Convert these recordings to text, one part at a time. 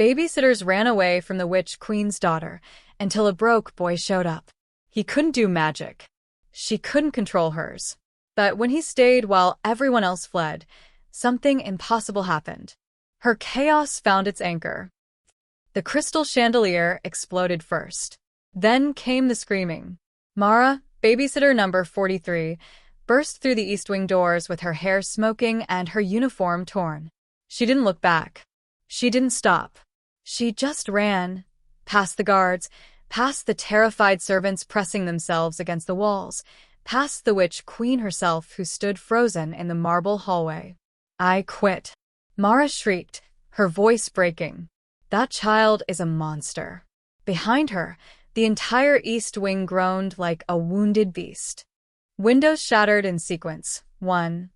Babysitters ran away from the witch queen's daughter until a broke boy showed up. He couldn't do magic. She couldn't control hers. But when he stayed while everyone else fled, something impossible happened. Her chaos found its anchor. The crystal chandelier exploded first. Then came the screaming. Mara, babysitter number 43, burst through the east wing doors with her hair smoking and her uniform torn. She didn't look back. She didn't stop. She just ran, past the guards, past the terrified servants pressing themselves against the walls, past the witch queen herself who stood frozen in the marble hallway. I quit. Mara shrieked, her voice breaking. That child is a monster. Behind her, the entire east wing groaned like a wounded beast. Windows shattered in sequence. 1,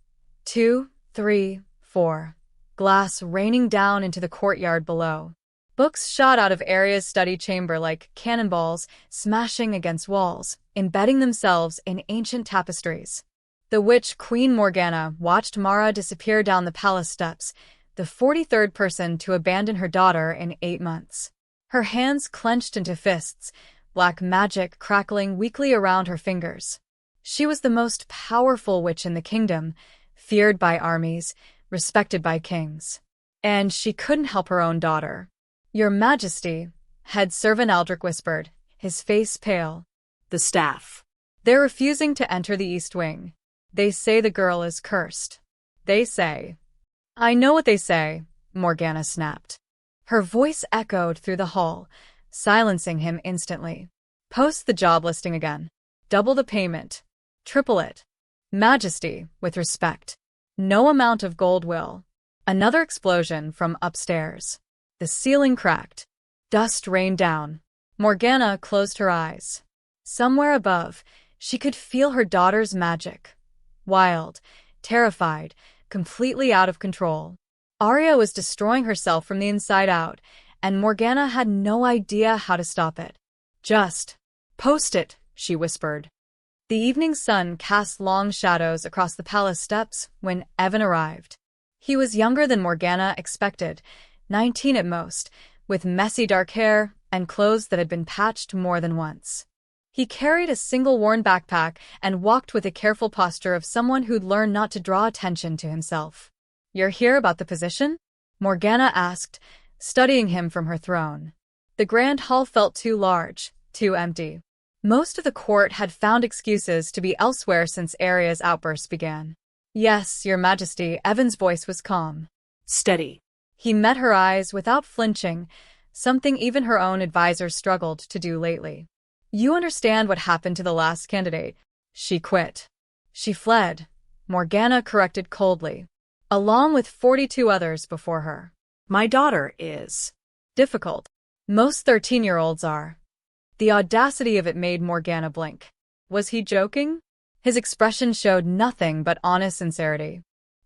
2, 3, 4. Glass raining down into the courtyard below. Books shot out of Aria's study chamber like cannonballs, smashing against walls, embedding themselves in ancient tapestries. The witch Queen Morgana watched Mara disappear down the palace steps, the 43rd person to abandon her daughter in 8 months. Her hands clenched into fists, black magic crackling weakly around her fingers. She was the most powerful witch in the kingdom, feared by armies, respected by kings. And she couldn't help her own daughter. "Your Majesty," head servant Aldrich whispered, his face pale. "The staff. "They're refusing to enter the East Wing. They say the girl is cursed. They say." "I know what they say," Morgana snapped. Her voice echoed through the hall, silencing him instantly. "Post the job listing again. Double the payment. Triple it. Majesty, with respect. No amount of gold will." Another explosion from upstairs. The ceiling cracked. Dust rained down. Morgana closed her eyes. Somewhere above, she could feel her daughter's magic. Wild, terrified, completely out of control. Aria was destroying herself from the inside out, and Morgana had no idea how to stop it. "Just post it," she whispered. The evening sun cast long shadows across the palace steps when Evan arrived. He was younger than Morgana expected, 19 at most, with messy dark hair and clothes that had been patched more than once. He carried a single worn backpack and walked with a careful posture of someone who'd learned not to draw attention to himself. "You're here about the position?" Morgana asked, studying him from her throne. The grand hall felt too large, too empty. Most of the court had found excuses to be elsewhere since Aria's outburst began. "Yes, Your Majesty," Evan's voice was calm. "Steady." He met her eyes without flinching, something even her own advisors struggled to do lately. "You understand what happened to the last candidate. She quit. She fled," Morgana corrected coldly, "along with 42 others before her." "My daughter is." "Difficult. Most 13-year-olds are." The audacity of it made Morgana blink. Was he joking? His expression showed nothing but honest sincerity.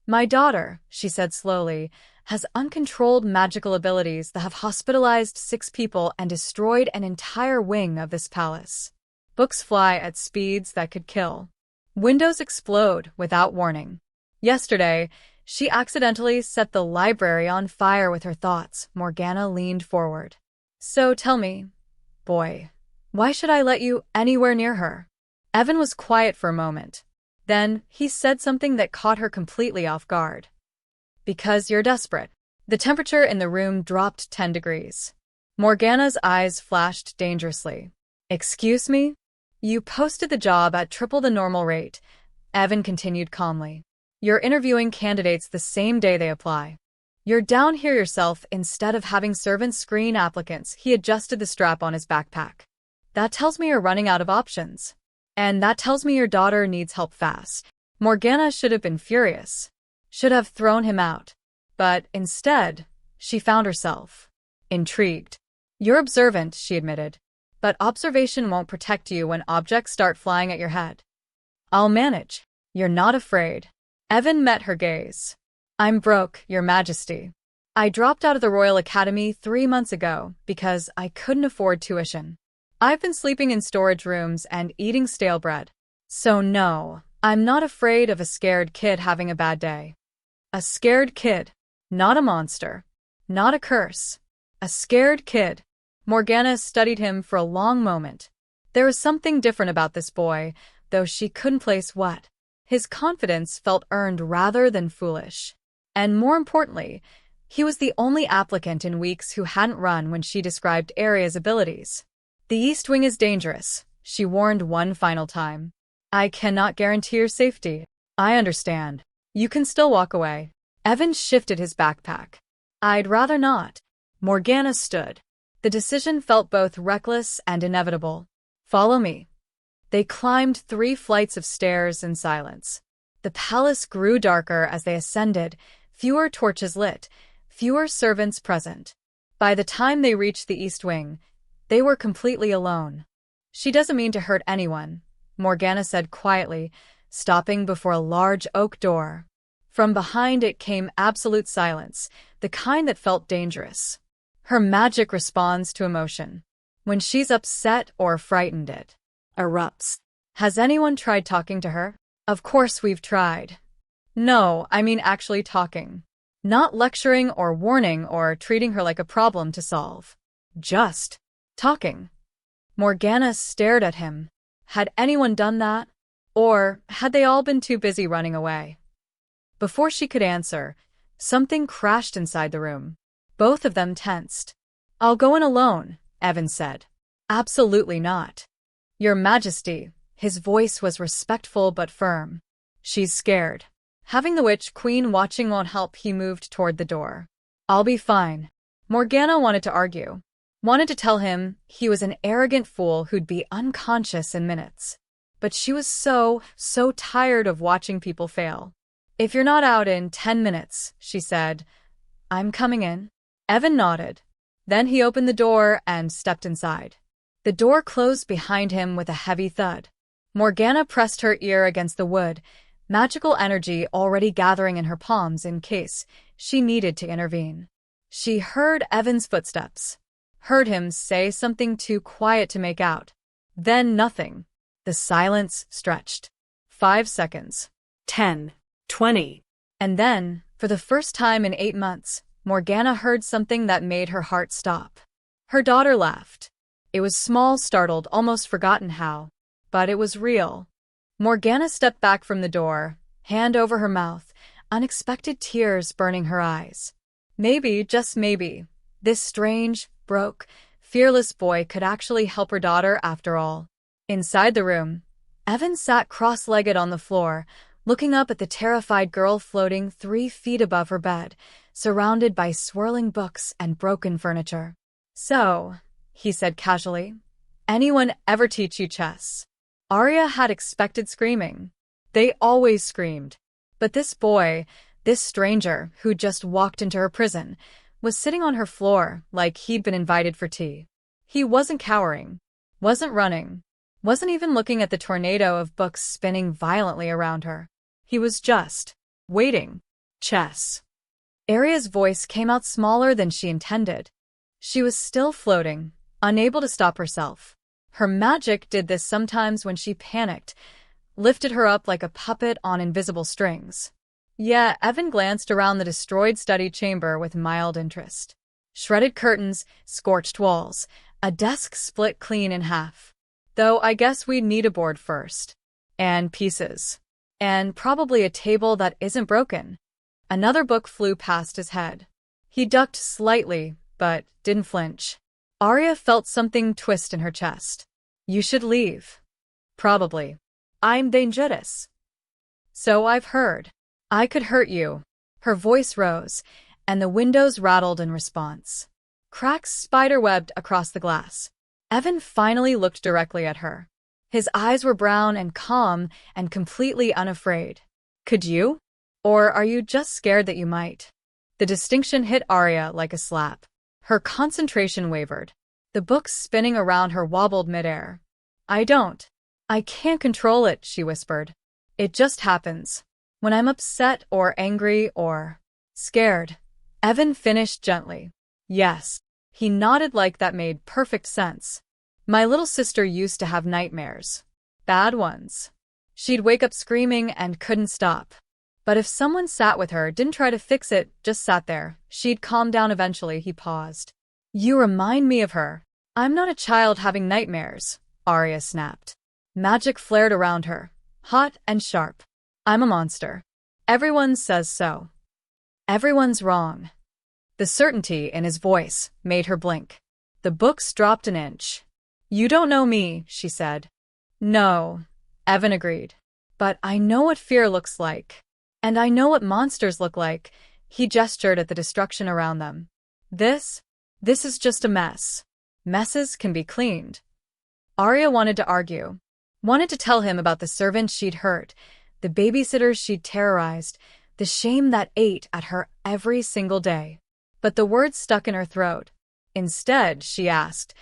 "My daughter," she said slowly, "has uncontrolled magical abilities that have hospitalized 6 people and destroyed an entire wing of this palace. Books fly at speeds that could kill. Windows explode without warning. Yesterday, she accidentally set the library on fire with her thoughts." Morgana leaned forward. "So tell me, boy, why should I let you anywhere near her?" Evan was quiet for a moment. Then he said something that caught her completely off guard. "Because you're desperate." The temperature in the room dropped 10 degrees. Morgana's eyes flashed dangerously. "Excuse me? You posted the job at triple the normal rate," Evan continued calmly. "You're interviewing candidates the same day they apply. You're down here yourself instead of having servants screen applicants." He adjusted the strap on his backpack. "That tells me you're running out of options. And that tells me your daughter needs help fast." Morgana should have been furious. Should have thrown him out. But instead, she found herself intrigued. "You're observant," she admitted. "But observation won't protect you when objects start flying at your head." "I'll manage." "You're not afraid." Evan met her gaze. "I'm broke, Your Majesty. I dropped out of the Royal Academy 3 months ago because I couldn't afford tuition. I've been sleeping in storage rooms and eating stale bread. So no, I'm not afraid of a scared kid having a bad day. A scared kid, not a monster, not a curse. A scared kid. Morgana studied him for a long moment. There was something different about this boy, though she couldn't place what. His confidence felt earned rather than foolish. And more importantly, he was the only applicant in weeks who hadn't run when she described Aria's abilities. The East Wing is dangerous, she warned one final time. I cannot guarantee your safety. I understand. You can still walk away. Evan shifted his backpack. I'd rather not. Morgana stood. The decision felt both reckless and inevitable. Follow me. They climbed 3 flights of stairs in silence. The palace grew darker as they ascended, fewer torches lit, fewer servants present. By the time they reached the East Wing, they were completely alone. She doesn't mean to hurt anyone, Morgana said quietly, stopping before a large oak door. From behind it came absolute silence, the kind that felt dangerous. Her magic responds to emotion. When she's upset or frightened, it erupts. Has anyone tried talking to her? Of course we've tried. No, I mean actually talking. Not lecturing or warning or treating her like a problem to solve. Just talking. Morgana stared at him. Had anyone done that? Or had they all been too busy running away? Before she could answer, something crashed inside the room. Both of them tensed. I'll go in alone, Evan said. Absolutely not. Your Majesty, his voice was respectful but firm. She's scared. Having the Witch Queen watching won't help, he moved toward the door. I'll be fine. Morgana wanted to argue. Wanted to tell him he was an arrogant fool who'd be unconscious in minutes. But she was so tired of watching people fail. If you're not out in 10 minutes, she said, I'm coming in. Evan nodded. Then he opened the door and stepped inside. The door closed behind him with a heavy thud. Morgana pressed her ear against the wood, magical energy already gathering in her palms in case she needed to intervene. She heard Evan's footsteps. Heard him say something too quiet to make out. Then nothing. The silence stretched. 5 seconds. 10. 20. And then, for the first time in 8 months, Morgana heard something that made her heart stop. Her daughter laughed. It was small, startled, almost forgotten how. But it was real. Morgana stepped back from the door, hand over her mouth, unexpected tears burning her eyes. Maybe, just maybe, this strange, broke, fearless boy could actually help her daughter after all. Inside the room, Evan sat cross-legged on the floor, looking up at the terrified girl floating 3 feet above her bed, surrounded by swirling books and broken furniture. So, he said casually, anyone ever teach you chess? Arya had expected screaming. They always screamed. But this boy, this stranger who just walked into her prison, was sitting on her floor like he'd been invited for tea. He wasn't cowering, wasn't running, wasn't even looking at the tornado of books spinning violently around her. He was just waiting. Chess. Arya's voice came out smaller than she intended. She was still floating, unable to stop herself. Her magic did this sometimes when she panicked, lifted her up like a puppet on invisible strings. Yeah, Evan glanced around the destroyed study chamber with mild interest. Shredded curtains, scorched walls, a desk split clean in half. Though I guess we'd need a board first. And pieces. And probably a table that isn't broken. Another book flew past his head. He ducked slightly, but didn't flinch. Arya felt something twist in her chest. You should leave. Probably. I'm dangerous. So I've heard. I could hurt you. Her voice rose, and the windows rattled in response. Cracks spiderwebbed across the glass. Evan finally looked directly at her. His eyes were brown and calm and completely unafraid. Could you? Or are you just scared that you might? The distinction hit Arya like a slap. Her concentration wavered. The books spinning around her wobbled midair. I don't. I can't control it, she whispered. It just happens. When I'm upset or angry or scared. Evan finished gently. Yes. He nodded like that made perfect sense. My little sister used to have nightmares. Bad ones. She'd wake up screaming and couldn't stop. But if someone sat with her, didn't try to fix it, just sat there, she'd calm down eventually. He paused. You remind me of her. I'm not a child having nightmares, Arya snapped. Magic flared around her, hot and sharp. I'm a monster. Everyone says so. Everyone's wrong. The certainty in his voice made her blink. The books dropped an inch. You don't know me, she said. No, Evan agreed. But I know what fear looks like. And I know what monsters look like. He gestured at the destruction around them. This is just a mess. Messes can be cleaned. Arya wanted to argue. Wanted to tell him about the servants she'd hurt, the babysitters she'd terrorized, the shame that ate at her every single day. But the words stuck in her throat. Instead, she asked,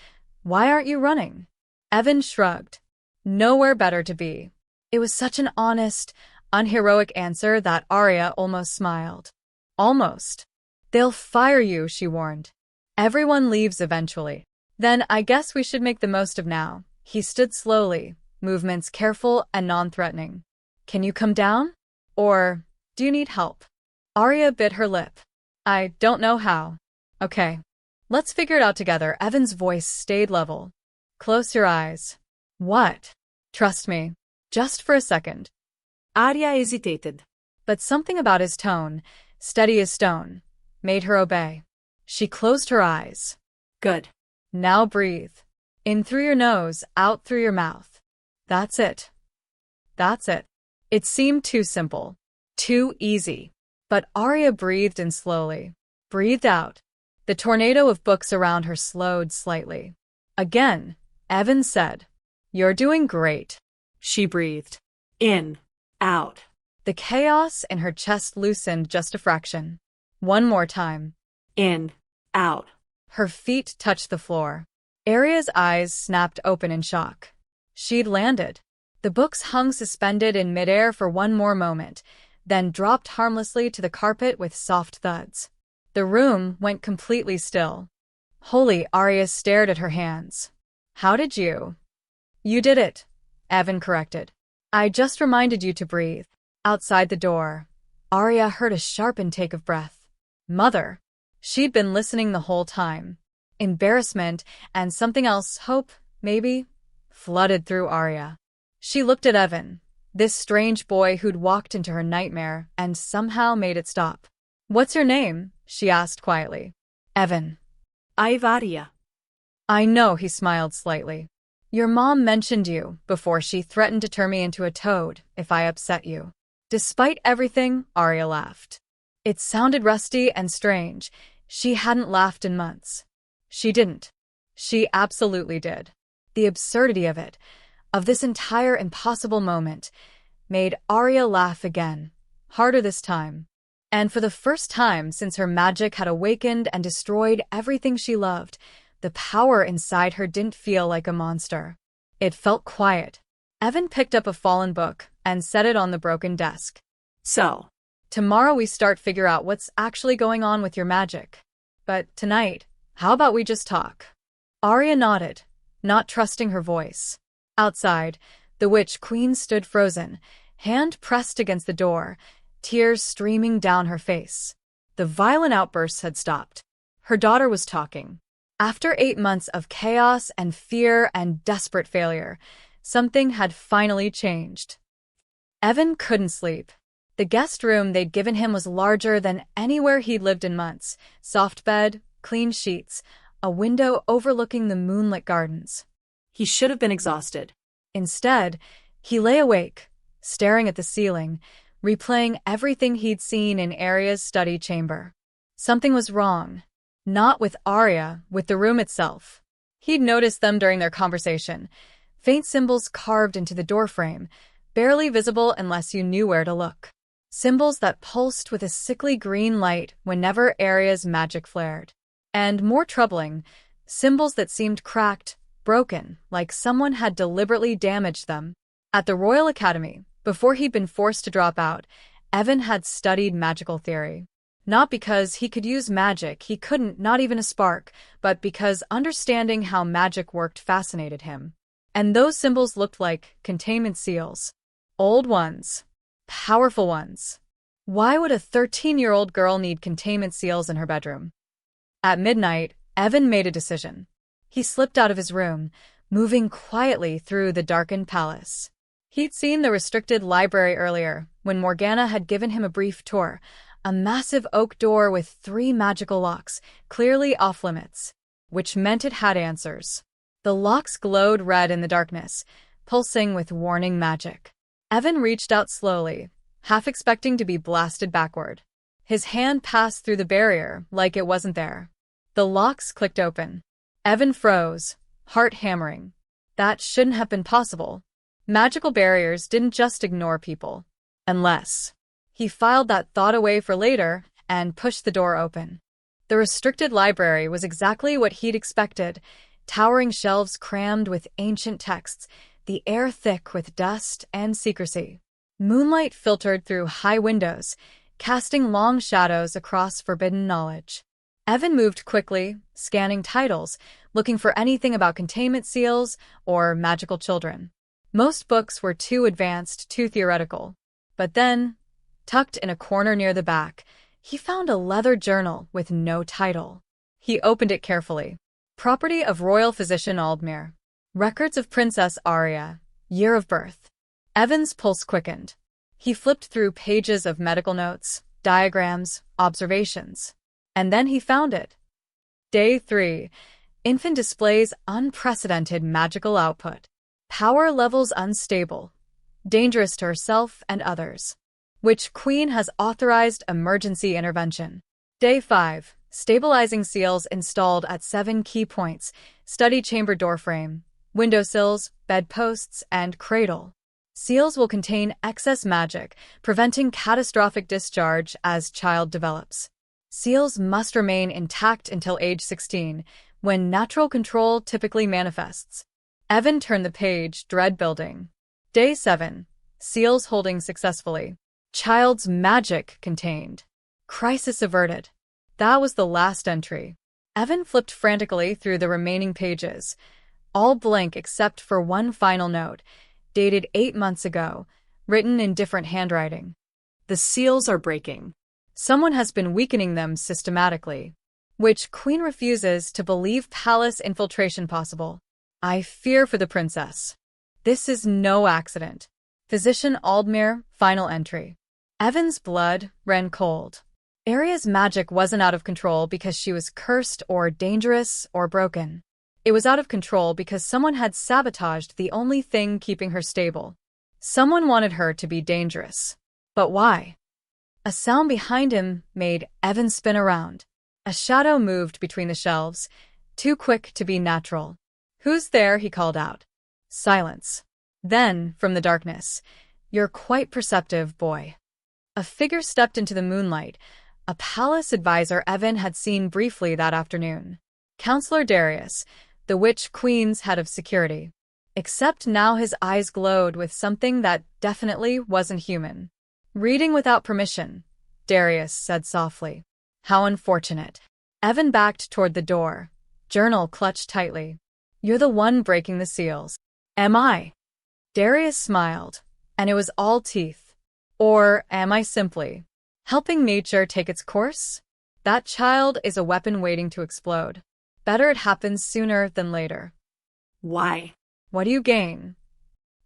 "Why aren't you running?" Evan shrugged. Nowhere better to be. It was such an honest, unheroic answer that Arya almost smiled. Almost. They'll fire you, she warned. Everyone leaves eventually. Then I guess we should make the most of now. He stood slowly, movements careful and non-threatening. Can you come down? Or do you need help? Arya bit her lip. I don't know how. Okay. Let's figure it out together. Evan's voice stayed level. Close your eyes. What? Trust me. Just for a second. Arya hesitated. But something about his tone, steady as stone, made her obey. She closed her eyes. Good. Now breathe. In through your nose, out through your mouth. That's it. That's it. It seemed too simple. Too easy. But Arya breathed in slowly. Breathed out. The tornado of books around her slowed slightly. Again, Evan said, "You're doing great." She breathed. In. Out. The chaos in her chest loosened just a fraction. One more time. In. Out. Her feet touched the floor. Arya's eyes snapped open in shock. She'd landed. The books hung suspended in midair for one more moment, then dropped harmlessly to the carpet with soft thuds. The room went completely still. Holy, Arya stared at her hands. How did you? You did it, Evan corrected. I just reminded you to breathe. Outside the door, Arya heard a sharp intake of breath. Mother. She'd been listening the whole time. Embarrassment and something else, hope, maybe, flooded through Arya. She looked at Evan, this strange boy who'd walked into her nightmare and somehow made it stop. What's your name? She asked quietly. Evan. I've Arya. I know, he smiled slightly. Your mom mentioned you before she threatened to turn me into a toad if I upset you. Despite everything, Arya laughed. It sounded rusty and strange. She hadn't laughed in months. She didn't. She absolutely did. The absurdity of it, of this entire impossible moment, made Arya laugh again, harder this time. And for the first time since her magic had awakened and destroyed everything she loved, the power inside her didn't feel like a monster. It felt quiet. Evan picked up a fallen book and set it on the broken desk. So, tomorrow we figure out what's actually going on with your magic. But tonight, how about we just talk? Arya nodded, not trusting her voice. Outside, the witch queen stood frozen, hand pressed against the door, tears streaming down her face. The violent outbursts had stopped. Her daughter was talking. After 8 months of chaos and fear and desperate failure, something had finally changed. Evan couldn't sleep. The guest room they'd given him was larger than anywhere he'd lived in months. Soft bed, clean sheets, a window overlooking the moonlit gardens. He should have been exhausted. Instead, he lay awake, staring at the ceiling, replaying everything he'd seen in Arya's study chamber. Something was wrong. Not with Arya, with the room itself. He'd noticed them during their conversation. Faint symbols carved into the doorframe, barely visible unless you knew where to look. Symbols that pulsed with a sickly green light whenever Arya's magic flared. And more troubling, symbols that seemed cracked, broken, like someone had deliberately damaged them. At the Royal Academy, before he'd been forced to drop out, Evan had studied magical theory. Not because he could use magic, he couldn't, not even a spark, but because understanding how magic worked fascinated him. And those symbols looked like containment seals. Old ones. Powerful ones. Why would a 13-year-old girl need containment seals in her bedroom? At midnight, Evan made a decision. He slipped out of his room, moving quietly through the darkened palace. He'd seen the restricted library earlier, when Morgana had given him a brief tour, a massive oak door with 3 magical locks, clearly off-limits, which meant it had answers. The locks glowed red in the darkness, pulsing with warning magic. Evan reached out slowly, half expecting to be blasted backward. His hand passed through the barrier like it wasn't there. The locks clicked open. Evan froze, heart hammering. That shouldn't have been possible. Magical barriers didn't just ignore people. Unless. He filed that thought away for later and pushed the door open. The restricted library was exactly what he'd expected, towering shelves crammed with ancient texts, the air thick with dust and secrecy. Moonlight filtered through high windows, casting long shadows across forbidden knowledge. Evan moved quickly, scanning titles, looking for anything about containment seals or magical children. Most books were too advanced, too theoretical. But then, tucked in a corner near the back, he found a leather journal with no title. He opened it carefully. Property of Royal Physician Aldmir. Records of Princess Arya. Year of birth. Evan's pulse quickened. He flipped through pages of medical notes, diagrams, observations. And then he found it. Day 3. Infant displays unprecedented magical output. Power levels unstable. Dangerous to herself and others. Witch Queen has authorized emergency intervention. Day 5. Stabilizing seals installed at 7 key points. Study chamber doorframe, windowsills, bedposts, and cradle. Seals will contain excess magic, preventing catastrophic discharge as child develops. Seals must remain intact until age 16, when natural control typically manifests. Evan turned the page, dread building. Day 7. Seals holding successfully. Child's magic contained. Crisis averted. That was the last entry. Evan flipped frantically through the remaining pages, all blank except for one final note, dated 8 months ago, written in different handwriting. The seals are breaking. Someone has been weakening them systematically. Witch Queen refuses to believe palace infiltration possible. I fear for the princess. This is no accident. Physician Aldmir, final entry. Evan's blood ran cold. Arya's magic wasn't out of control because she was cursed or dangerous or broken. It was out of control because someone had sabotaged the only thing keeping her stable. Someone wanted her to be dangerous. But why? A sound behind him made Evan spin around. A shadow moved between the shelves, too quick to be natural. "Who's there?" he called out. Silence. Then, from the darkness, "You're quite perceptive, boy." A figure stepped into the moonlight, a palace advisor Evan had seen briefly that afternoon. Counselor Darius, the Witch Queen's head of security. Except now his eyes glowed with something that definitely wasn't human. "Reading without permission," Darius said softly. "How unfortunate." Evan backed toward the door, journal clutched tightly. "You're the one breaking the seals." "Am I?" Darius smiled, and it was all teeth. "Or am I simply helping nature take its course? That child is a weapon waiting to explode. Better it happens sooner than later." "Why?" "What do you gain?"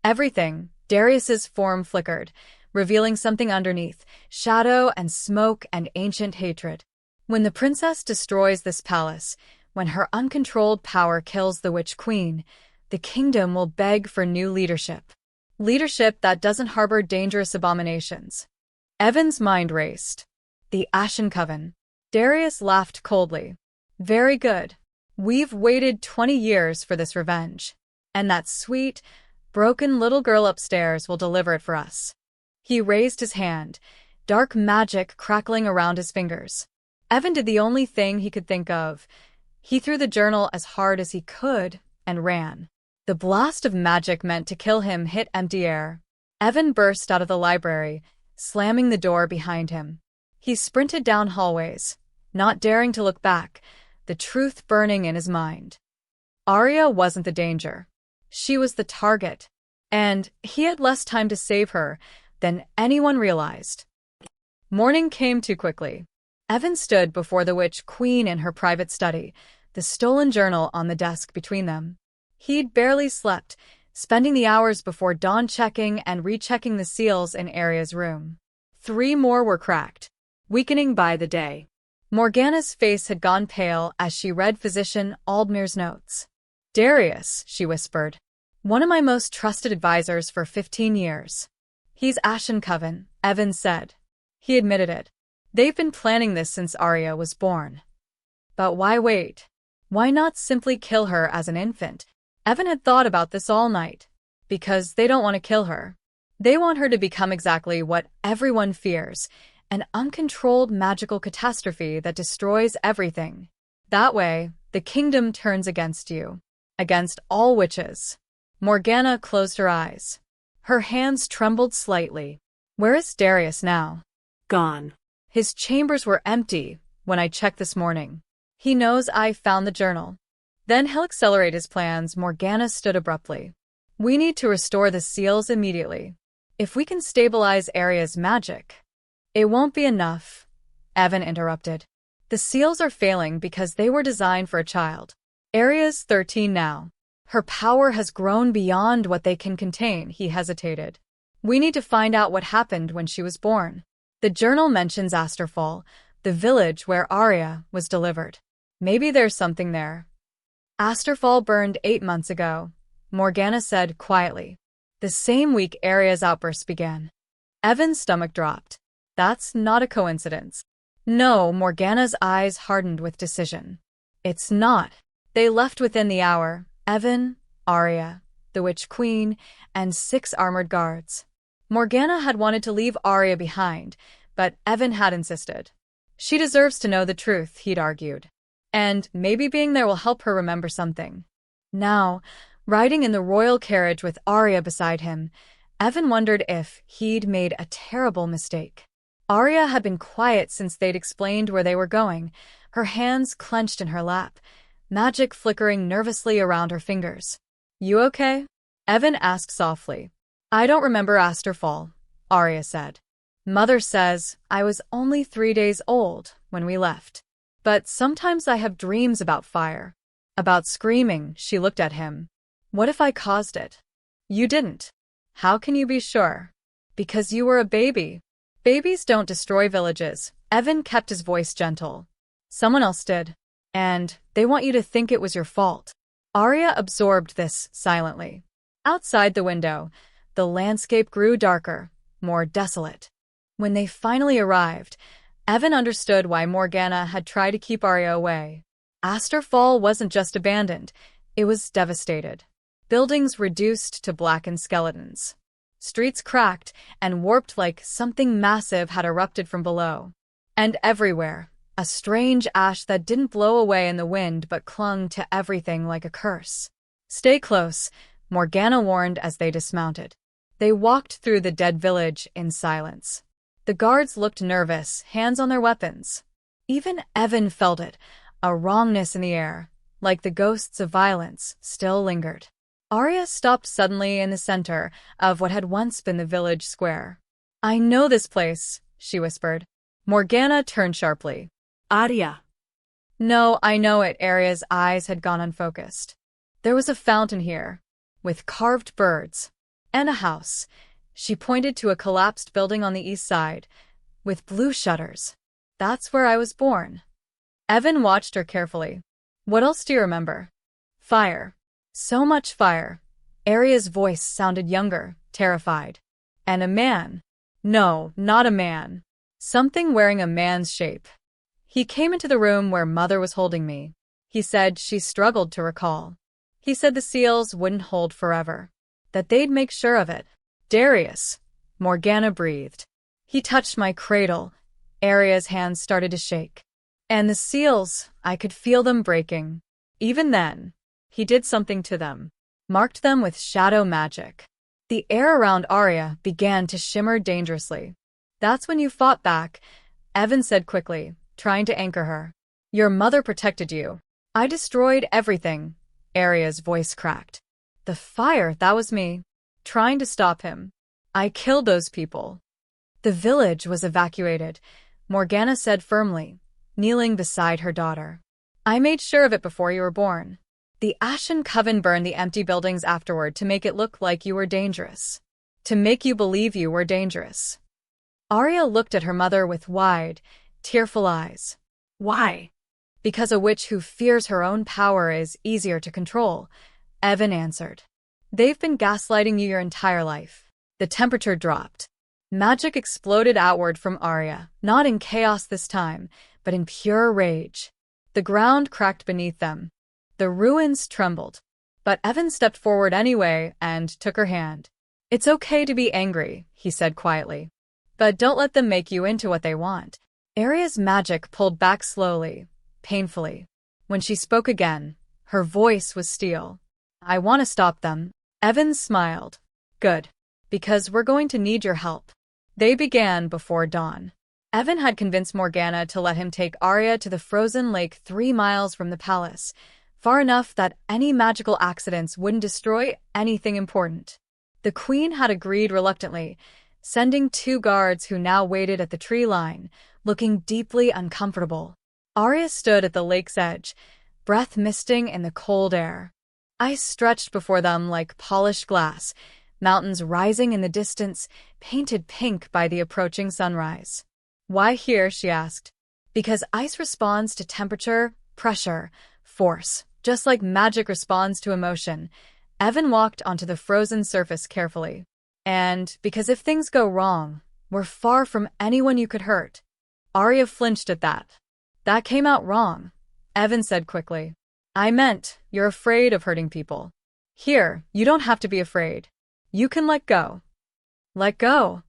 "Everything." Darius's form flickered, revealing something underneath, shadow and smoke and ancient hatred. "When the princess destroys this palace, when her uncontrolled power kills the Witch Queen, the kingdom will beg for new leadership. Leadership that doesn't harbor dangerous abominations." Evan's mind raced. The Ashen Coven. Darius laughed coldly. "Very good. We've waited 20 years for this revenge. And that sweet, broken little girl upstairs will deliver it for us." He raised his hand, dark magic crackling around his fingers. Evan did the only thing he could think of. He threw the journal as hard as he could and ran. The blast of magic meant to kill him hit empty air. Evan burst out of the library, slamming the door behind him. He sprinted down hallways, not daring to look back, the truth burning in his mind. Arya wasn't the danger. She was the target, and he had less time to save her than anyone realized. Morning came too quickly. Evan stood before the Witch Queen in her private study, the stolen journal on the desk between them. He'd barely slept, spending the hours before dawn checking and rechecking the seals in Aria's room. 3 more were cracked, weakening by the day. Morgana's face had gone pale as she read Physician Aldmir's notes. "Darius," she whispered. "One of my most trusted advisors for 15 years. He's Ashen Coven," Evan said. He admitted it. They've been planning this since Aria was born. But why wait? Why not simply kill her as an infant? Evan had thought about this all night. Because they don't want to kill her. They want her to become exactly what everyone fears, an uncontrolled magical catastrophe that destroys everything. That way, the kingdom turns against you. Against all witches. Morgana closed her eyes. Her hands trembled slightly. Where is Darius now? Gone. His chambers were empty when I checked this morning. He knows I found the journal. Then he'll accelerate his plans. Morgana stood abruptly. We need to restore the seals immediately. If we can stabilize Aria's magic. It won't be enough, Evan interrupted. The seals are failing because they were designed for a child. Aria's 13 now. Her power has grown beyond what they can contain, he hesitated. We need to find out what happened when she was born. The journal mentions Asterfall, the village where Aria was delivered. Maybe there's something there. Asterfall burned 8 months ago, Morgana said quietly. The same week Aria's outburst began. Evan's stomach dropped. That's not a coincidence. No, Morgana's eyes hardened with decision. It's not. They left within the hour. Evan, Aria, the Witch Queen, and 6 armored guards. Morgana had wanted to leave Aria behind, but Evan had insisted. She deserves to know the truth, he'd argued. And maybe being there will help her remember something. Now, riding in the royal carriage with Aria beside him, Evan wondered if he'd made a terrible mistake. Aria had been quiet since they'd explained where they were going, her hands clenched in her lap, magic flickering nervously around her fingers. You okay? Evan asked softly. I don't remember Asterfall, Aria said. Mother says I was only 3 days old when we left. But sometimes I have dreams about fire. About screaming, she looked at him. What if I caused it? You didn't. How can you be sure? Because you were a baby. Babies don't destroy villages. Evan kept his voice gentle. Someone else did. And they want you to think it was your fault. Aria absorbed this silently. Outside the window, the landscape grew darker, more desolate. When they finally arrived, Evan understood why Morgana had tried to keep Aria away. Asterfall wasn't just abandoned, it was devastated. Buildings reduced to blackened skeletons. Streets cracked and warped like something massive had erupted from below. And everywhere, a strange ash that didn't blow away in the wind but clung to everything like a curse. Stay close, Morgana warned as they dismounted. They walked through the dead village in silence. The guards looked nervous, hands on their weapons. Even Evan felt it, a wrongness in the air, like the ghosts of violence still lingered. Aria stopped suddenly in the center of what had once been the village square. I know this place, she whispered. Morgana turned sharply. Aria. No, I know it. Aria's eyes had gone unfocused. There was a fountain here, with carved birds, and a house. She pointed to a collapsed building on the east side, with blue shutters. That's where I was born. Evan watched her carefully. What else do you remember? Fire. So much fire. Aria's voice sounded younger, terrified. And a man. No, not a man. Something wearing a man's shape. He came into the room where Mother was holding me. He said she struggled to recall. He said the seals wouldn't hold forever. That they'd make sure of it. Darius, Morgana breathed. He touched my cradle. Aria's hands started to shake. And the seals, I could feel them breaking. Even then, he did something to them. Marked them with shadow magic. The air around Aria began to shimmer dangerously. That's when you fought back, Evan said quickly, trying to anchor her. Your mother protected you. I destroyed everything. Aria's voice cracked. The fire, that was me. Trying to stop him. I killed those people. The village was evacuated, Morgana said firmly, kneeling beside her daughter. I made sure of it before you were born. The Ashen Coven burned the empty buildings afterward to make it look like you were dangerous. To make you believe you were dangerous. Arya looked at her mother with wide, tearful eyes. Why? Because a witch who fears her own power is easier to control, Evan answered. They've been gaslighting you your entire life. The temperature dropped. Magic exploded outward from Arya, not in chaos this time, but in pure rage. The ground cracked beneath them. The ruins trembled. But Evan stepped forward anyway and took her hand. It's okay to be angry, he said quietly. But don't let them make you into what they want. Arya's magic pulled back slowly, painfully. When she spoke again, her voice was steel. I want to stop them. Evan smiled. Good. Because we're going to need your help. They began before dawn. Evan had convinced Morgana to let him take Arya to the frozen lake 3 miles from the palace, far enough that any magical accidents wouldn't destroy anything important. The queen had agreed reluctantly, sending 2 guards who now waited at the tree line, looking deeply uncomfortable. Arya stood at the lake's edge, breath misting in the cold air. Ice stretched before them like polished glass, mountains rising in the distance, painted pink by the approaching sunrise. Why here, she asked. Because ice responds to temperature, pressure, force, just like magic responds to emotion. Evan walked onto the frozen surface carefully. And because if things go wrong, we're far from anyone you could hurt. Arya flinched at that. That came out wrong, Evan said quickly. I meant, you're afraid of hurting people. Here, you don't have to be afraid. You can let go. Let go?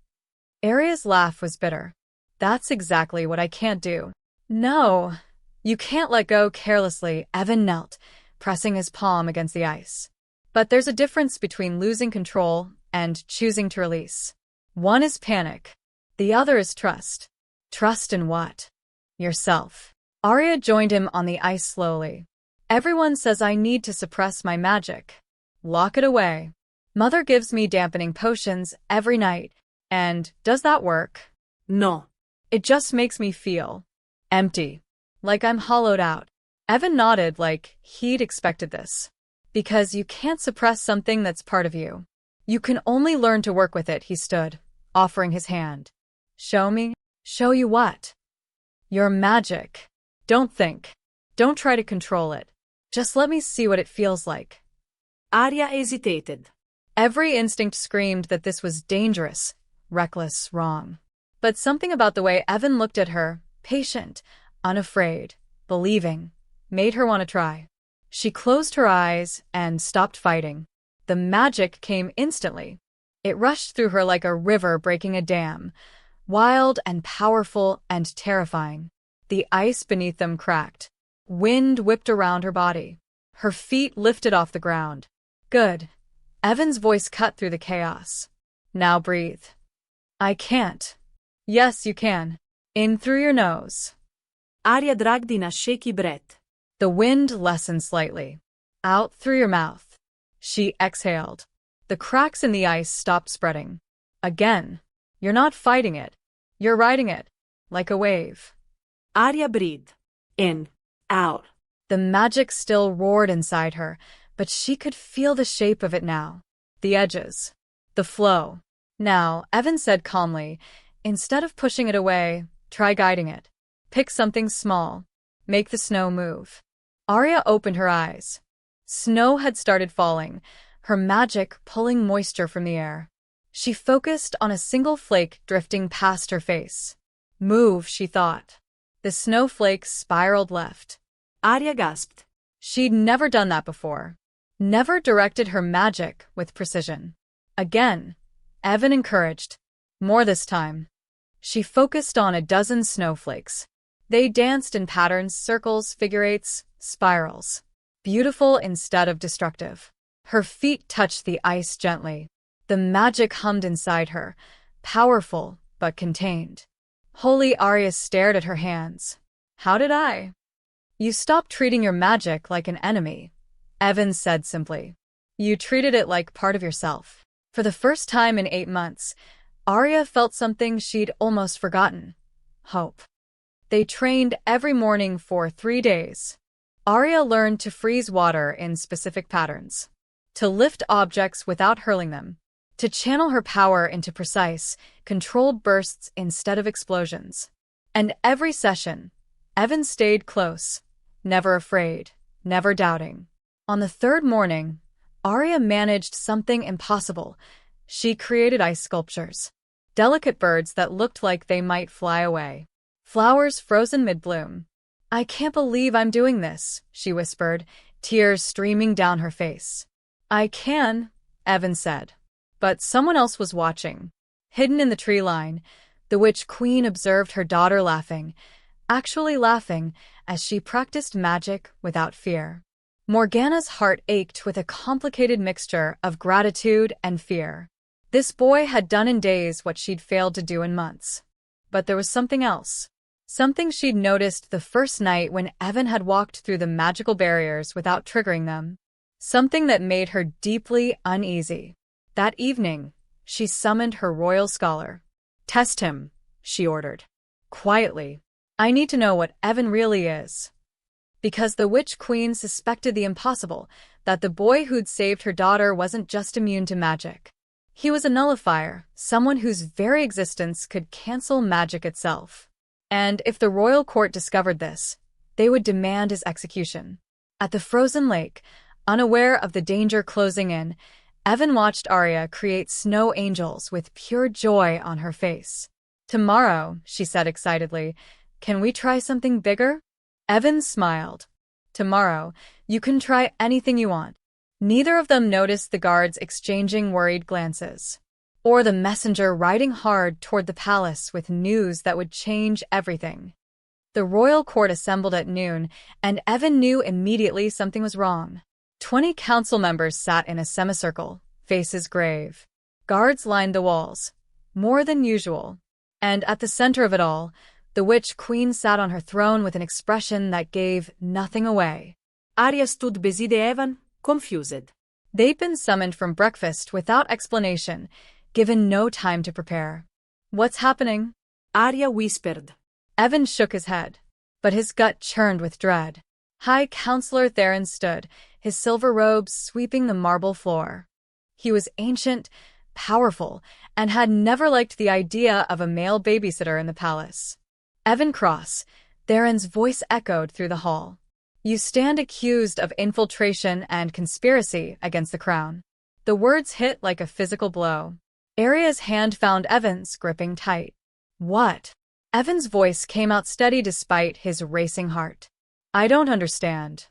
Arya's laugh was bitter. That's exactly what I can't do. No, you can't let go carelessly, Evan knelt, pressing his palm against the ice. But there's a difference between losing control and choosing to release. One is panic. The other is trust. Trust in what? Yourself. Arya joined him on the ice slowly. Everyone says I need to suppress my magic. Lock it away. Mother gives me dampening potions every night. And does that work? No. It just makes me feel empty. Like I'm hollowed out. Evan nodded like he'd expected this. Because you can't suppress something that's part of you. You can only learn to work with it, he stood, offering his hand. Show me? Show you what? Your magic. Don't think. Don't try to control it. Just let me see what it feels like. Arya hesitated. Every instinct screamed that this was dangerous, reckless, wrong. But something about the way Evan looked at her, patient, unafraid, believing, made her want to try. She closed her eyes and stopped fighting. The magic came instantly. It rushed through her like a river breaking a dam, wild and powerful and terrifying. The ice beneath them cracked. Wind whipped around her body. Her feet lifted off the ground. Good. Evan's voice cut through the chaos. Now breathe. I can't. Yes, you can. In through your nose. Arya dragged in a shaky breath. The wind lessened slightly. Out through your mouth. She exhaled. The cracks in the ice stopped spreading. Again. You're not fighting it. You're riding it. Like a wave. Arya breathed. In. Out. The magic still roared inside her, but she could feel the shape of it now. The edges. The flow. Now, Evan said calmly, instead of pushing it away, try guiding it. Pick something small. Make the snow move. Arya opened her eyes. Snow had started falling, her magic pulling moisture from the air. She focused on a single flake drifting past her face. Move, she thought. The snowflake spiraled left. Arya gasped. She'd never done that before. Never directed her magic with precision. Again, Evan encouraged. More this time. She focused on a dozen snowflakes. They danced in patterns, circles, figure eights, spirals. Beautiful instead of destructive. Her feet touched the ice gently. The magic hummed inside her, powerful but contained. Holy Arya stared at her hands. How did I? You stopped treating your magic like an enemy, Evan said simply. You treated it like part of yourself. For the first time in 8 months, Arya felt something she'd almost forgotten. Hope. They trained every morning for 3 days. Arya learned to freeze water in specific patterns, to lift objects without hurling them, to channel her power into precise, controlled bursts instead of explosions. And every session, Evan stayed close, never afraid, never doubting. On the third morning, Arya managed something impossible. She created ice sculptures, delicate birds that looked like they might fly away, flowers frozen mid-bloom. "I can't believe I'm doing this," she whispered, tears streaming down her face. "I can," Evan said. But someone else was watching. Hidden in the tree line, the Witch Queen observed her daughter laughing, actually laughing, as she practiced magic without fear. Morgana's heart ached with a complicated mixture of gratitude and fear. This boy had done in days what she'd failed to do in months. But there was something else. Something she'd noticed the first night when Evan had walked through the magical barriers without triggering them. Something that made her deeply uneasy. That evening, she summoned her royal scholar. "Test him," she ordered. Quietly. "I need to know what Evan really is." Because the Witch Queen suspected the impossible, that the boy who'd saved her daughter wasn't just immune to magic. He was a nullifier, someone whose very existence could cancel magic itself. And if the royal court discovered this, they would demand his execution. At the frozen lake, unaware of the danger closing in, Evan watched Arya create snow angels with pure joy on her face. "Tomorrow," she said excitedly, "can we try something bigger?" Evan smiled. "Tomorrow, you can try anything you want." Neither of them noticed the guards exchanging worried glances, or the messenger riding hard toward the palace with news that would change everything. The royal court assembled at noon, and Evan knew immediately something was wrong. 20 council members sat in a semicircle, faces grave. Guards lined the walls, more than usual. And at the center of it all, the Witch Queen sat on her throne with an expression that gave nothing away. Arya stood beside Evan, confused. They'd been summoned from breakfast without explanation, given no time to prepare. "What's happening?" Arya whispered. Evan shook his head, but his gut churned with dread. High Counselor Theron stood, his silver robes sweeping the marble floor. He was ancient, powerful, and had never liked the idea of a male babysitter in the palace. "Evan Cross," Theron's voice echoed through the hall. "You stand accused of infiltration and conspiracy against the crown." The words hit like a physical blow. Arya's hand found Evan's, gripping tight. "What?" Evan's voice came out steady despite his racing heart. "I don't understand."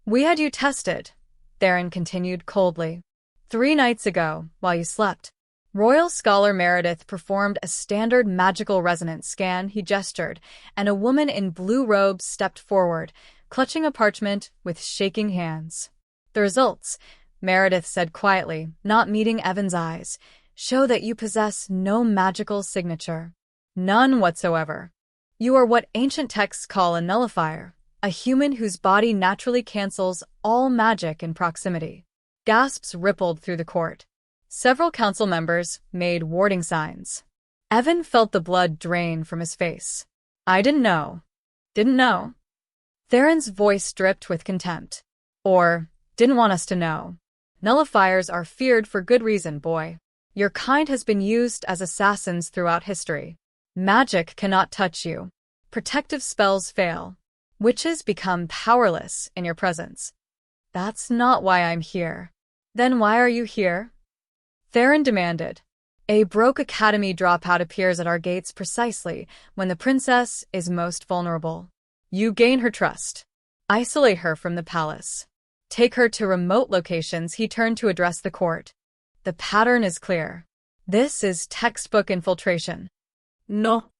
"We had you tested," Theron continued coldly. 3 nights ago, while you slept. Royal Scholar Meredith performed a standard magical resonance scan, he gestured, and a woman in blue robes stepped forward, clutching a parchment with shaking hands. "The results," Meredith said quietly, not meeting Evan's eyes, "show that you possess no magical signature. None whatsoever. You are what ancient texts call a nullifier, a human whose body naturally cancels all magic in proximity." Gasps rippled through the court. Several council members made warding signs. Evan felt the blood drain from his face. "I didn't know." "Didn't know?" Theron's voice dripped with contempt. "Or, didn't want us to know. Nullifiers are feared for good reason, boy. Your kind has been used as assassins throughout history. Magic cannot touch you. Protective spells fail. Witches become powerless in your presence. That's not why I'm here." "Then why are you here?" Theron demanded. "A broke academy dropout appears at our gates precisely when the princess is most vulnerable. You gain her trust. Isolate her from the palace. Take her to remote locations." He turned to address the court. "The pattern is clear. This is textbook infiltration." "No."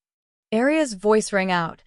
Arya's voice rang out,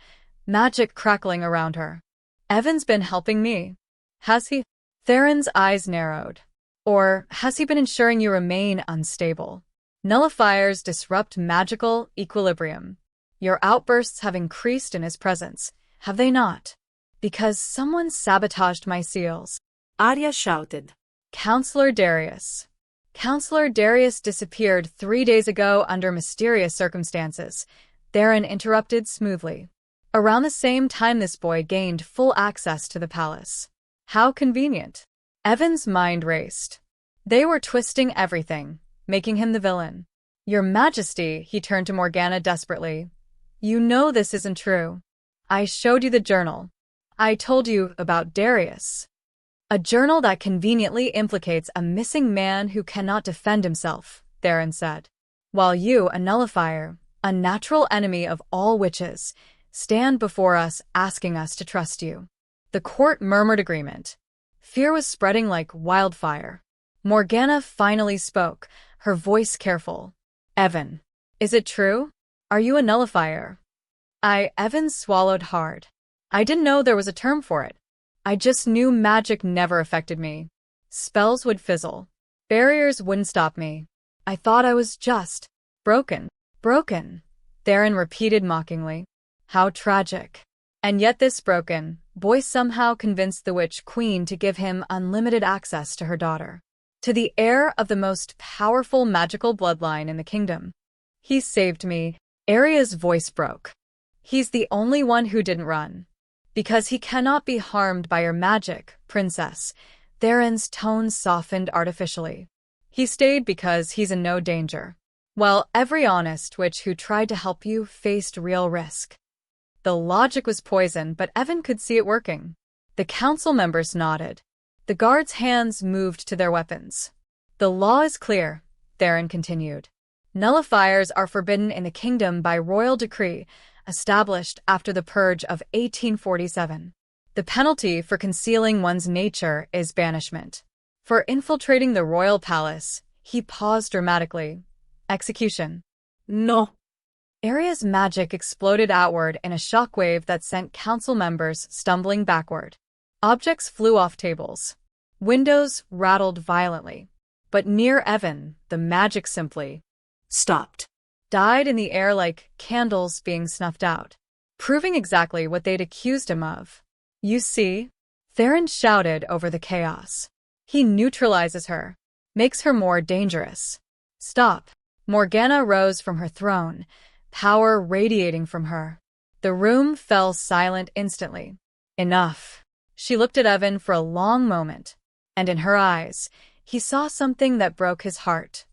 magic crackling around her. "Evan's been helping me. Has he?" Theron's eyes narrowed. "Or has he been ensuring you remain unstable? Nullifiers disrupt magical equilibrium. Your outbursts have increased in his presence, have they not? Because someone sabotaged my seals." Arya shouted. "Counselor Darius." "Counselor Darius disappeared 3 days ago under mysterious circumstances," Theron interrupted smoothly. Around the same time this boy gained full access to the palace. How convenient. Evan's mind raced. They were twisting everything, making him the villain. Your Majesty, he turned to Morgana desperately. You know this isn't true. I showed you the journal. I told you about Darius. A journal that conveniently implicates a missing man who cannot defend himself, Theron said. While you, a nullifier, a natural enemy of all witches, stand before us asking us to trust you. The court murmured agreement. Fear was spreading like wildfire. Morgana finally spoke, her voice careful. Evan, is it true? Are you a nullifier? Evan swallowed hard. I didn't know there was a term for it. I just knew magic never affected me. Spells would fizzle. Barriers wouldn't stop me. I thought I was just broken. Broken, Theron repeated mockingly. How tragic. And yet this broken boy somehow convinced the Witch Queen to give him unlimited access to her daughter, to the heir of the most powerful magical bloodline in the kingdom. He saved me. Arya's voice broke. He's the only one who didn't run. Because he cannot be harmed by your magic, princess. Theron's tone softened artificially. He stayed because he's in no danger. While every honest witch who tried to help you faced real risk. The logic was poison, but Evan could see it working. The council members nodded. The guards' hands moved to their weapons. The law is clear, Theron continued. Nullifiers are forbidden in the kingdom by royal decree, established after the Purge of 1847. The penalty for concealing one's nature is banishment. For infiltrating the royal palace, he paused dramatically. Execution. No. Arya's magic exploded outward in a shockwave that sent council members stumbling backward. Objects flew off tables. Windows rattled violently. But near Evan, the magic simply stopped. Died in the air like candles being snuffed out, proving exactly what they'd accused him of. You see? Theron shouted over the chaos. He neutralizes her, makes her more dangerous. Stop. Morgana rose from her throne, power radiating from her. The room fell silent instantly. Enough. She looked at Evan for a long moment, and in her eyes, he saw something that broke his heart.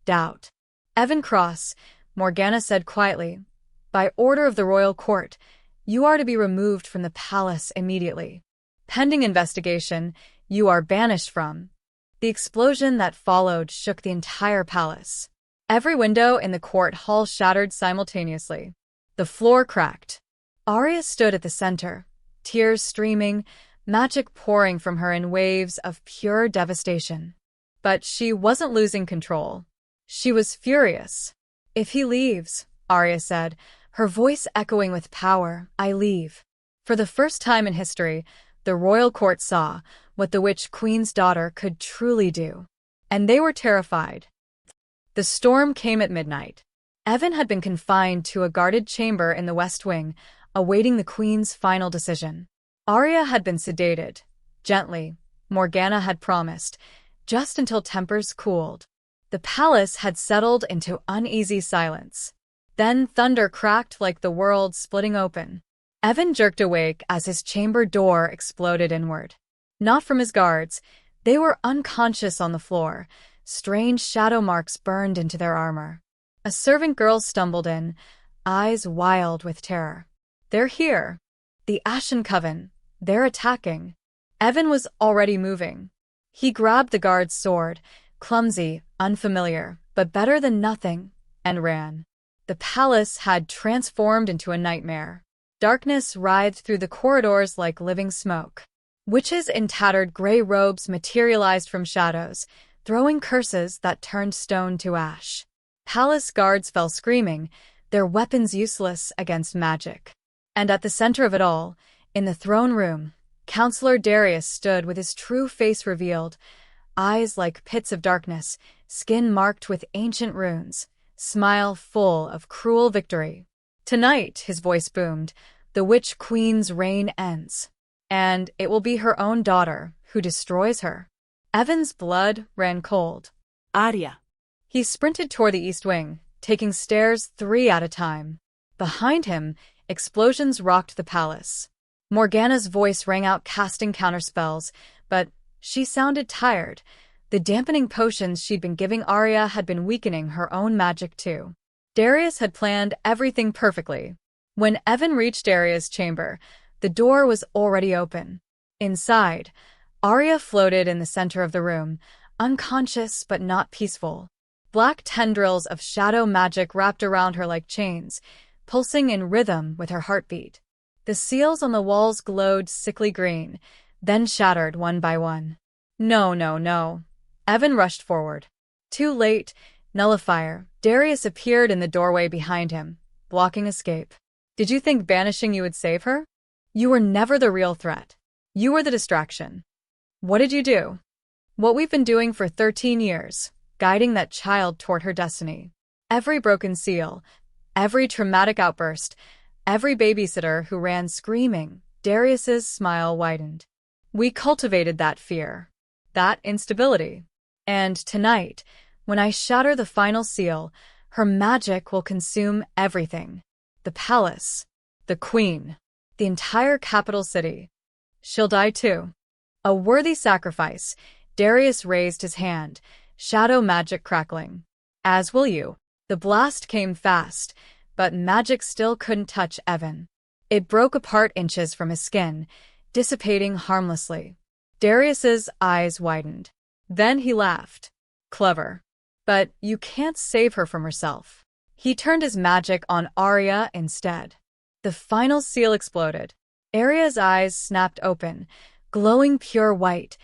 Doubt. Evan Cross, Morgana said quietly, by order of the royal court, you are to be removed from the palace immediately. Pending investigation, you are banished from. The explosion that followed shook the entire palace. Every window in the court hall shattered simultaneously. The floor cracked. Arya stood at the center, tears streaming, magic pouring from her in waves of pure devastation. But she wasn't losing control. She was furious. If he leaves, Arya said, her voice echoing with power, I leave. For the first time in history, the royal court saw what the Witch Queen's daughter could truly do. And they were terrified. The storm came at midnight. Evan had been confined to a guarded chamber in the West Wing, awaiting the Queen's final decision. Arya had been sedated, gently, Morgana had promised, just until tempers cooled. The palace had settled into uneasy silence. Then thunder cracked like the world splitting open. Evan jerked awake as his chamber door exploded inward. Not from his guards. They were unconscious on the floor. Strange shadow marks burned into their armor. A servant girl stumbled in, eyes wild with terror. They're here. The Ashen Coven. They're attacking. Evan was already moving. He grabbed the guard's sword, clumsy, unfamiliar, but better than nothing, and ran. The palace had transformed into a nightmare. Darkness writhed through the corridors like living smoke. Witches in tattered gray robes materialized from shadows, throwing curses that turned stone to ash. Palace guards fell screaming, their weapons useless against magic. And at the center of it all, in the throne room, Counselor Darius stood with his true face revealed, eyes like pits of darkness, skin marked with ancient runes, smile full of cruel victory. Tonight, his voice boomed, the Witch Queen's reign ends. And it will be her own daughter who destroys her. Evan's blood ran cold. Arya. He sprinted toward the east wing, taking stairs 3 at a time. Behind him, Explosions rocked the palace. Morgana's voice rang out casting counterspells, but she sounded tired. The dampening potions she'd been giving Arya had been weakening her own magic too. Darius had planned everything perfectly. When Evan reached Arya's chamber, the door was already open. Inside, Arya floated in the center of the room, unconscious but not peaceful. Black tendrils of shadow magic wrapped around her like chains, pulsing in rhythm with her heartbeat. The seals on the walls glowed sickly green, then shattered one by one. No, no, no. Evan rushed forward. Too late. Nullifier. Darius appeared in the doorway behind him, blocking escape. Did you think banishing you would save her? You were never the real threat. You were the distraction. What did you do? What we've been doing for 13 years, guiding that child toward her destiny. Every broken seal, every traumatic outburst, every babysitter who ran screaming, Darius's smile widened. We cultivated that fear, that instability. And tonight, when I shatter the final seal, her magic will consume everything. The palace, the queen, the entire capital city. She'll die too. A worthy sacrifice. Darius raised his hand, shadow magic crackling. As will you. The blast came fast, but magic still couldn't touch Evan. It broke apart inches from his skin, dissipating harmlessly. Darius's eyes widened. Then he laughed. Clever. But you can't save her from herself. He turned his magic on Arya instead. The final seal exploded. Arya's eyes snapped open, glowing pure white,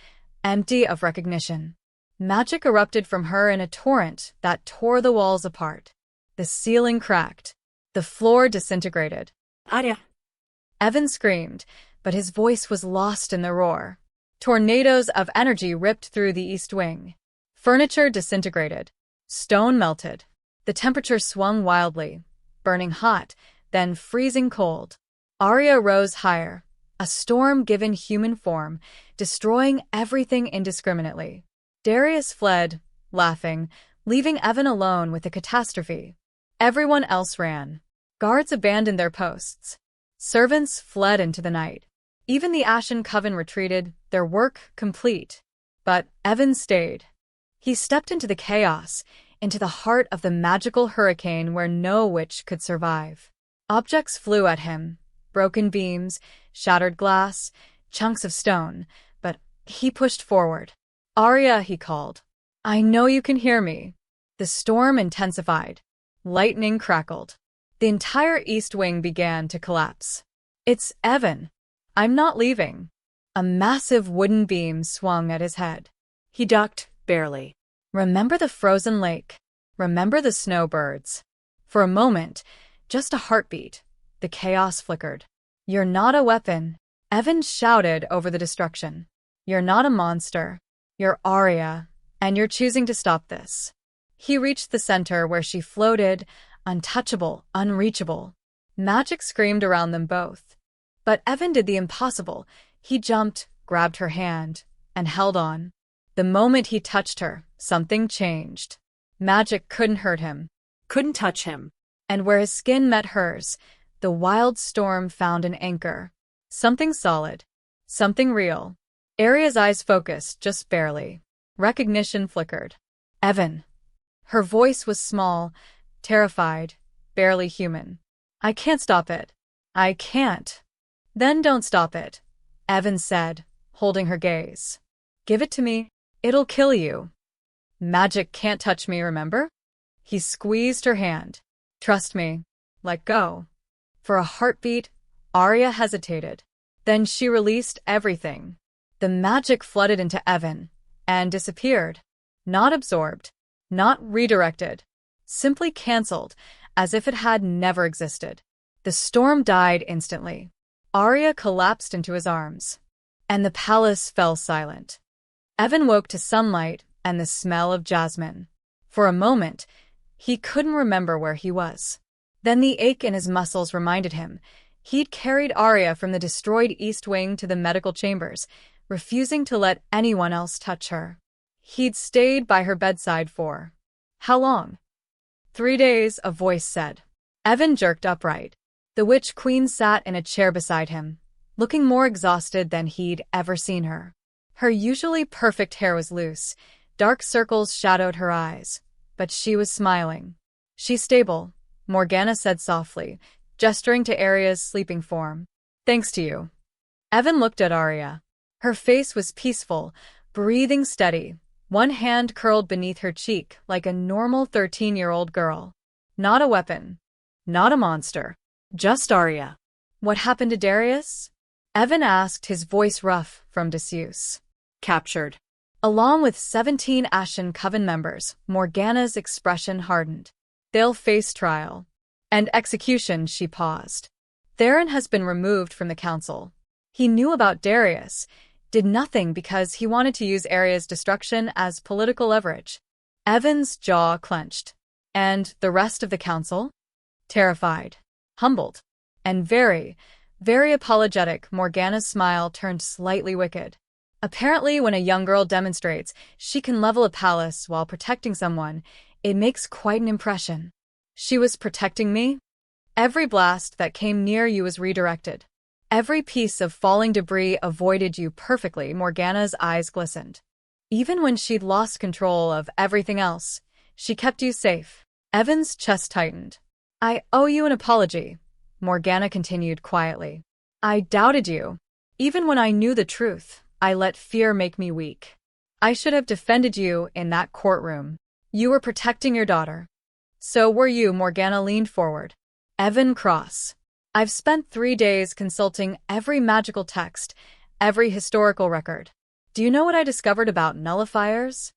empty of recognition. Magic erupted from her in a torrent that tore the walls apart. The ceiling cracked. The floor disintegrated. Arya. Evan screamed, but his voice was lost in the roar. Tornadoes of energy ripped through the east wing. Furniture disintegrated. Stone melted. The temperature swung wildly, burning hot, then freezing cold. Arya rose higher, a storm given human form, destroying everything indiscriminately. Darius fled, laughing, leaving Evan alone with the catastrophe. Everyone else ran. Guards abandoned their posts. Servants fled into the night. Even the Ashen Coven retreated, their work complete. But Evan stayed. He stepped into the chaos, into the heart of the magical hurricane where no witch could survive. Objects flew at him, broken beams, shattered glass, chunks of stone, but he pushed forward. Arya, he called. I know you can hear me. The storm intensified. Lightning crackled. The entire east wing began to collapse. It's Evan. I'm not leaving. A massive wooden beam swung at his head. He ducked, barely. Remember the frozen lake. Remember the snowbirds. For a moment, just a heartbeat, the chaos flickered. You're not a weapon. Evan shouted over the destruction. You're not a monster. You're Arya, and you're choosing to stop this. He reached the center where she floated, untouchable, unreachable. Magic screamed around them both. But Evan did the impossible. He jumped, grabbed her hand, and held on. The moment he touched her, something changed. Magic couldn't hurt him. Couldn't touch him. And where his skin met hers, the wild storm found an anchor. Something solid. Something real. Arya's eyes focused, just barely. Recognition flickered. Evan. Her voice was small, terrified, barely human. I can't stop it. I can't. Then don't stop it, Evan said, holding her gaze. Give it to me. It'll kill you. Magic can't touch me, remember? He squeezed her hand. Trust me. Let go. For a heartbeat, Arya hesitated. Then she released everything. The magic flooded into Evan and disappeared. Not absorbed. Not redirected. Simply cancelled, as if it had never existed. The storm died instantly. Arya collapsed into his arms. And the palace fell silent. Evan woke to sunlight and the smell of jasmine. For a moment, he couldn't remember where he was. Then the ache in his muscles reminded him he'd carried Arya from the destroyed East Wing to the medical chambers, refusing to let anyone else touch her. He'd stayed by her bedside for how long? 3 days, a voice said. Evan jerked upright. The Witch Queen sat in a chair beside him, looking more exhausted than he'd ever seen her. Her usually perfect hair was loose, dark circles shadowed her eyes, but she was smiling. "She's stable," Morgana said softly, gesturing to Arya's sleeping form. "Thanks to you." Evan looked at Arya. Her face was peaceful, breathing steady, one hand curled beneath her cheek like a normal 13-year-old girl. Not a weapon. Not a monster. Just Arya. "What happened to Darius?" Evan asked, his voice rough from disuse. Captured. Along with 17 Ashen Coven members, Morgana's expression hardened. "They'll face trial. And execution," she paused. "Theron has been removed from the council. He knew about Darius, did nothing because he wanted to use Arya's destruction as political leverage." Evan's jaw clenched. "And the rest of the council?" Terrified, humbled, and very, very apologetic, Morgana's smile turned slightly wicked. Apparently, when a young girl demonstrates she can level a palace while protecting someone, it makes quite an impression. "She was protecting me? Every blast that came near you was redirected. Every piece of falling debris avoided you perfectly." Morgana's eyes glistened. "Even when she'd lost control of everything else, she kept you safe." Evan's chest tightened. "I owe you an apology," Morgana continued quietly. "I doubted you. Even when I knew the truth, I let fear make me weak. I should have defended you in that courtroom. You were protecting your daughter. So were you." Morgana leaned forward. "Evan Cross. I've spent 3 days consulting every magical text, every historical record. Do you know what I discovered about nullifiers?"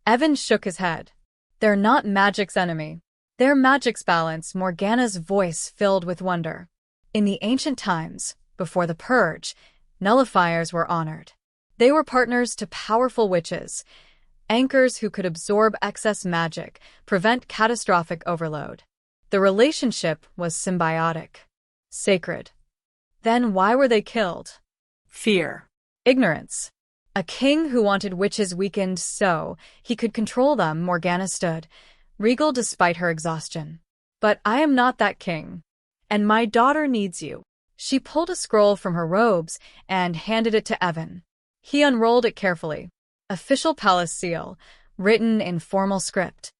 Evan shook his head. "They're not magic's enemy. They're magic's balance." Morgana's voice filled with wonder. "In the ancient times, before the Purge, nullifiers were honored. They were partners to powerful witches, anchors who could absorb excess magic, prevent catastrophic overload. The relationship was symbiotic, sacred. Then why were they killed? Fear. Ignorance. A king who wanted witches weakened so he could control them." Morgana stood, regal despite her exhaustion. "But I am not that king. And my daughter needs you." She pulled a scroll from her robes and handed it to Evan. He unrolled it carefully. Official palace seal, written in formal script.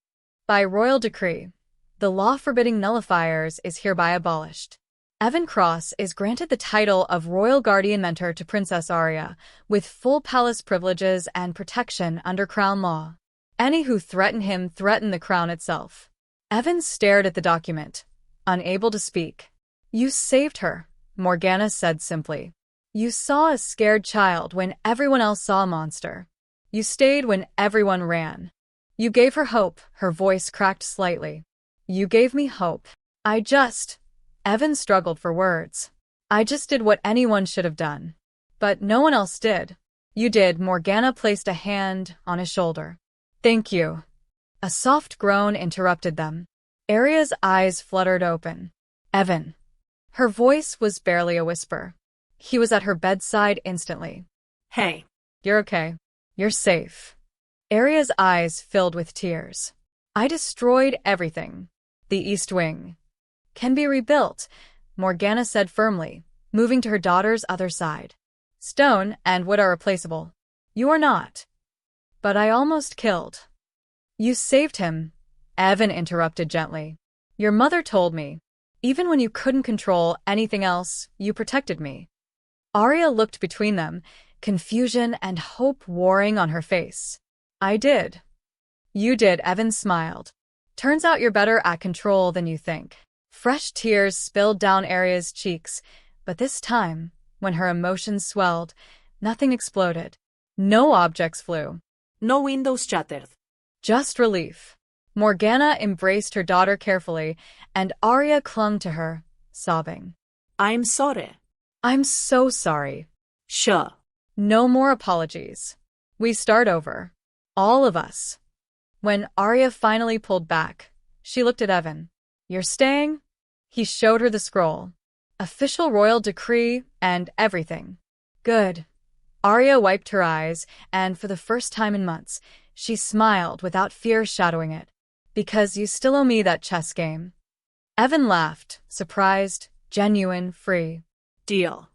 "By royal decree, the law forbidding nullifiers is hereby abolished. Evan Cross is granted the title of Royal Guardian Mentor to Princess Arya, with full palace privileges and protection under crown law. Any who threaten him threaten the crown itself." Evan stared at the document, unable to speak. "You saved her," Morgana said simply. "You saw a scared child when everyone else saw a monster. You stayed when everyone ran. You gave her hope." Her voice cracked slightly. "You gave me hope. Evan struggled for words. "I just did what anyone should have done. But no one else did." "You did." Morgana placed a hand on his shoulder. "Thank you." A soft groan interrupted them. Arya's eyes fluttered open. "Evan." Her voice was barely a whisper. He was at her bedside instantly. "Hey." "You're okay. You're safe." Arya's eyes filled with tears. "I destroyed everything. The East Wing can be rebuilt," Morgana said firmly, moving to her daughter's other side. "Stone and wood are replaceable. You are not. But I almost killed." "You saved him," Evan interrupted gently. "Your mother told me. Even when you couldn't control anything else, you protected me." Arya looked between them, confusion and hope warring on her face. "I did." "You did," Evan smiled. "Turns out you're better at control than you think." Fresh tears spilled down Arya's cheeks, but this time, when her emotions swelled, nothing exploded. No objects flew. No windows shattered. Just relief. Morgana embraced her daughter carefully, and Arya clung to her, sobbing. "I'm sorry." "I'm so sorry." "Sure." "No more apologies. We start over. All of us." When Arya finally pulled back, she looked at Evan. "You're staying?" He showed her the scroll. Official royal decree and everything. "Good." Arya wiped her eyes, and for the first time in months, she smiled without fear shadowing it. "Because you still owe me that chess game." Evan laughed, surprised, Genuine, free. Deal.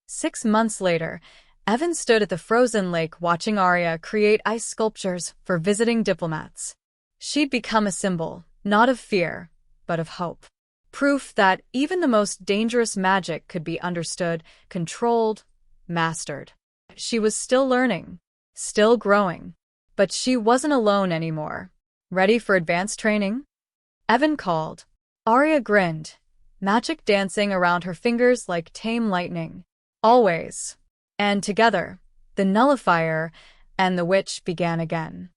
6 months later, Evan stood at the frozen lake watching Arya create ice sculptures for visiting diplomats. She'd become a symbol, not of fear, but of hope. Proof that even the most dangerous magic could be understood, controlled, mastered. She was still learning, still growing. But she wasn't alone anymore. Ready for advanced training? Evan called. Arya grinned, magic dancing around her fingers like tame lightning. Always. And together, the nullifier and the witch began again.